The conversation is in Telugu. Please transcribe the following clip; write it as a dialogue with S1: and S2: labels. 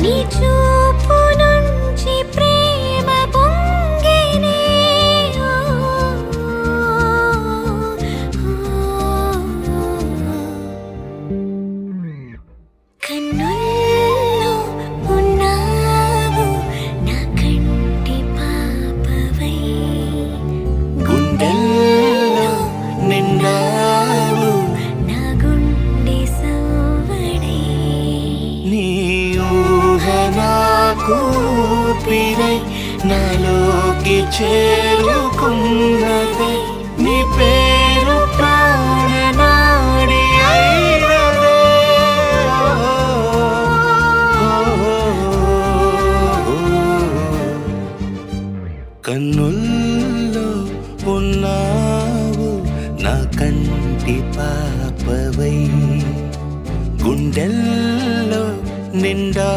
S1: నీ చూపు నుంచి ప్రేమ పొంగెనే కన్నుల్లో ఉన్నావు నా కంటి పాపవై
S2: గుండెల్లో నిండావు
S1: నా గుండె సవ్వడై
S2: నీ ఊహ నాకు ఊపిరై నాలోకి చేరుకున్నదే నీ పేరు ప్రాణనాడి అయినదే కన్నుల్లో ఉన్నావు నా కంటి పాపవై గుండెల్లో నిండా